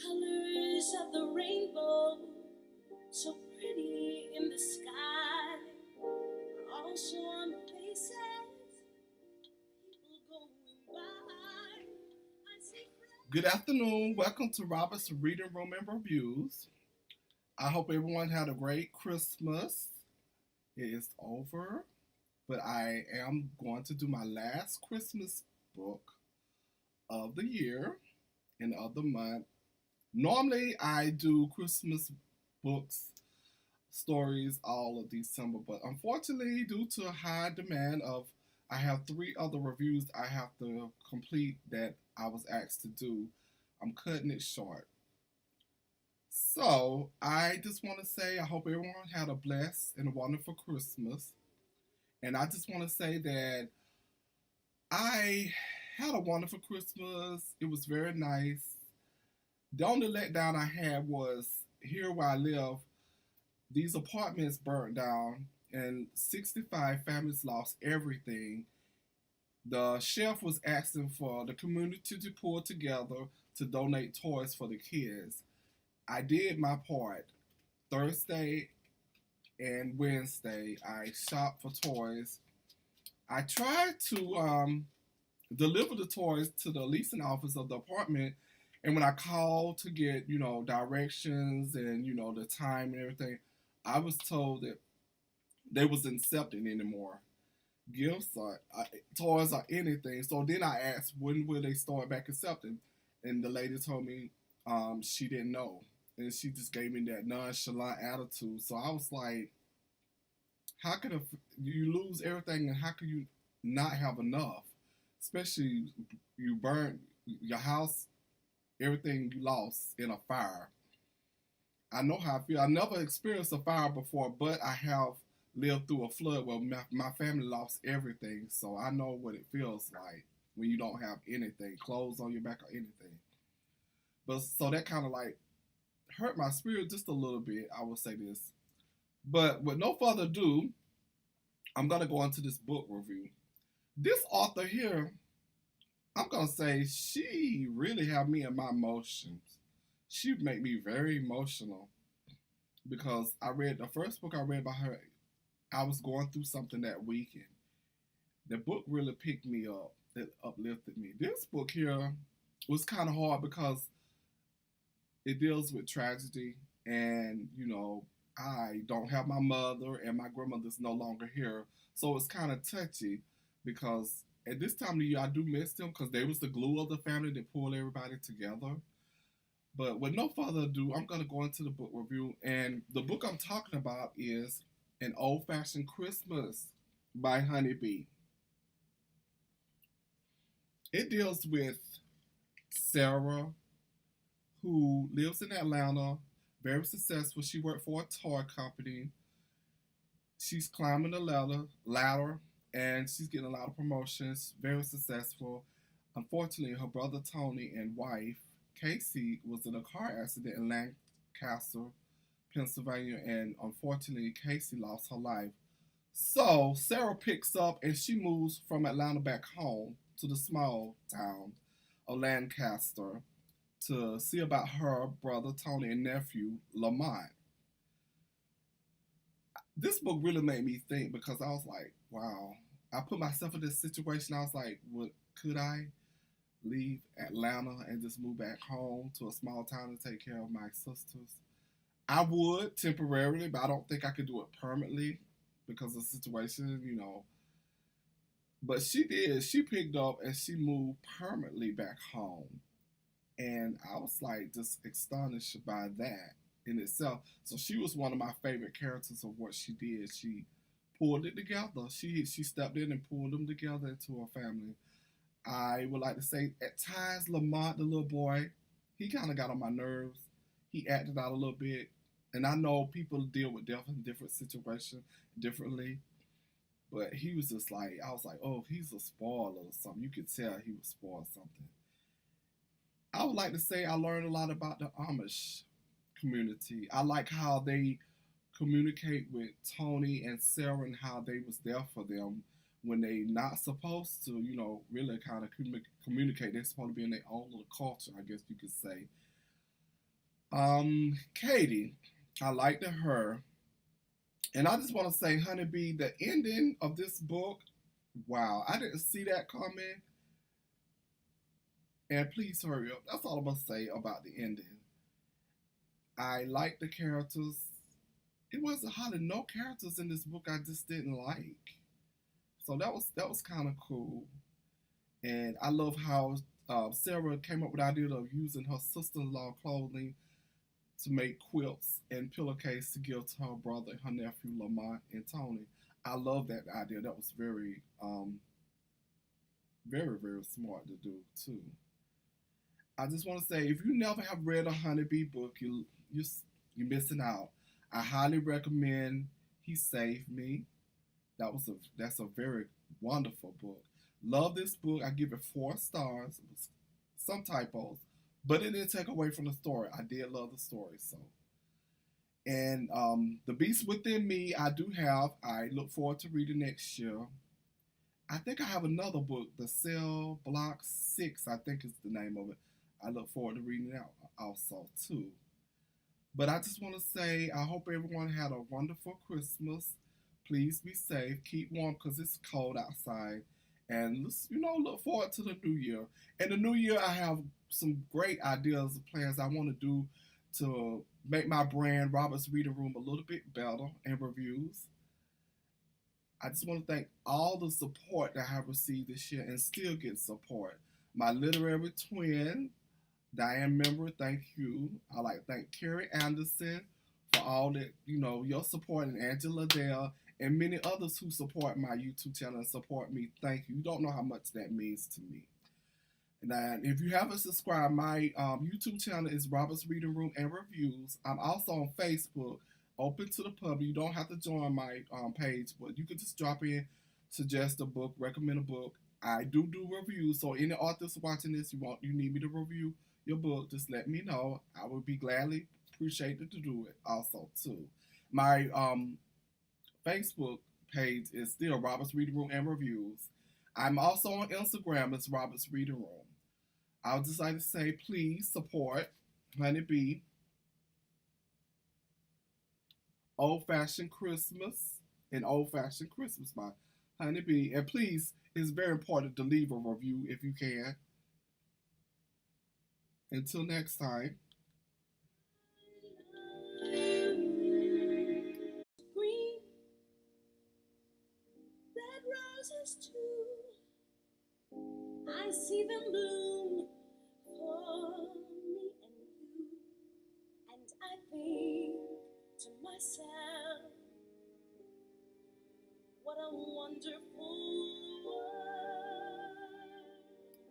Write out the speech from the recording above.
Colors of the rainbow, so pretty in the sky, are also on the faces people going by. I see Good afternoon. Welcome to Robert's Reading Room and Reviews. I hope everyone had a great Christmas. It is over, but I am going to do my last Christmas book of the year and of the month. Normally, I do Christmas books, stories all of December, but unfortunately, due to high demand of I have three other reviews I have to complete that I was asked to do. I'm cutting it short. So I just want to say I hope everyone had a blessed and a wonderful Christmas. And I just want to say that I had a wonderful Christmas. It was very nice. The only letdown I had was here where I live, these apartments burned down and 65 families lost everything. The chef was asking for the community to pull together to donate toys for the kids. I did my part. Thursday and Wednesday, I shopped for toys. I tried to deliver the toys to the leasing office of the apartment, and when I called to get directions and the time and everything, I was told that they wasn't accepting anymore gifts or toys or anything. So then I asked when will they start back accepting, and the lady told me she didn't know, and she just gave me that nonchalant attitude. So I was like, how could you lose everything, and how could you not have enough? Especially you burned your house, everything you lost in a fire. I know how I feel. I never experienced a fire before, but I have lived through a flood where my family lost everything. So I know what it feels like when you don't have anything, clothes on your back or anything. But so that kind of like hurt my spirit just a little bit. I will say this. But with no further ado, I'm gonna go into this book review. This author here, I'm gonna say she really had me in my emotions. She made me very emotional because I read the first book I read by her. I was going through something that weekend. The book really picked me up. It uplifted me. This book here was kind of hard because it deals with tragedy, and I don't have my mother, and my grandmother's no longer here, so it's kind of touchy because at this time of the year I do miss them because they was the glue of the family that pulled everybody together. But with no further ado, I'm gonna go into the book review, and the book I'm talking about is An Old Fashioned Christmas by Honeybee. It deals with Sarah, who lives in Atlanta, very successful. She worked for a toy company. She's climbing the ladder, and she's getting a lot of promotions, very successful. Unfortunately, her brother Tony and wife Casey was in a car accident in Lancaster, Pennsylvania, and unfortunately, Casey lost her life. So Sarah picks up and she moves from Atlanta back home to the small town of Lancaster to see about her brother Tony and nephew Lamont. This book really made me think because I was like, wow. I put myself in this situation. I was like, what could I leave Atlanta and just move back home to a small town to take care of my sisters? I would temporarily, but I don't think I could do it permanently because of the situation. But she did. She picked up and she moved permanently back home. And I was like just astonished by that in itself. So she was one of my favorite characters of what she did. She pulled it together. She stepped in and pulled them together into her family. I would like to say at times Lamont, the little boy, he kind of got on my nerves. He acted out a little bit, and I know people deal with death in different situations differently. But he was just like I was like, oh, he's a spoiler or something. You could tell he was spoiled something. I would like to say I learned a lot about the Amish community. I like how they communicate with Tony and Sarah and how they was there for them when they not supposed to, really kind of communicate. They're supposed to be in their own little culture, I guess you could say. Katie, I liked her. And I just want to say, Honeybee, the ending of this book, wow, I didn't see that coming. And please hurry up. That's all I'm going to say about the ending. I like the characters. It wasn't hardly no characters in this book I just didn't like. So that was kind of cool. And I love how Sarah came up with the idea of using her sister-in-law clothing to make quilts and pillowcase to give to her brother and her nephew Lamont and Tony. I love that idea. That was very smart to do too. I just want to say, if you never have read a Honeybee book, you you're missing out. I highly recommend He Saved Me. That's a very wonderful book. Love this book. I give it 4 stars. Some typos, but it didn't take away from the story. I did love the story. So, and The Beast Within Me, I do have. I look forward to reading next year. I think I have another book, The Cell Block 6, I think is the name of it. I look forward to reading it out also, too. But I just want to say, I hope everyone had a wonderful Christmas. Please be safe, keep warm because it's cold outside. And look forward to the new year. In the new year, I have some great ideas and plans I want to do to make my brand, Robert's Reading Room, a little bit better and reviews. I just want to thank all the support that I have received this year and still get support. My literary twin, Diane Member, thank you. I like to thank Carrie Anderson for all that, your support, and Angela Dale and many others who support my YouTube channel and support me. Thank you. You don't know how much that means to me. And if you haven't subscribed, my YouTube channel is Robert's Reading Room and Reviews. I'm also on Facebook, open to the public. You don't have to join my page, but you can just drop in, suggest a book, recommend a book. I do reviews, so any authors watching this, you need me to review your book, just let me know. I would be gladly appreciated to do it also too. My Facebook page is still Robert's Reading Room and Reviews. I'm also on Instagram as Robert's Reading Room. I would just like to say, please support Honeybee, Old Fashioned Christmas, and Old Fashioned Christmas by Honeybee. And please, it's very important to leave a review if you can. Until next time. Green, red roses too. I see them bloom for me and you. And I think to myself, what a wonderful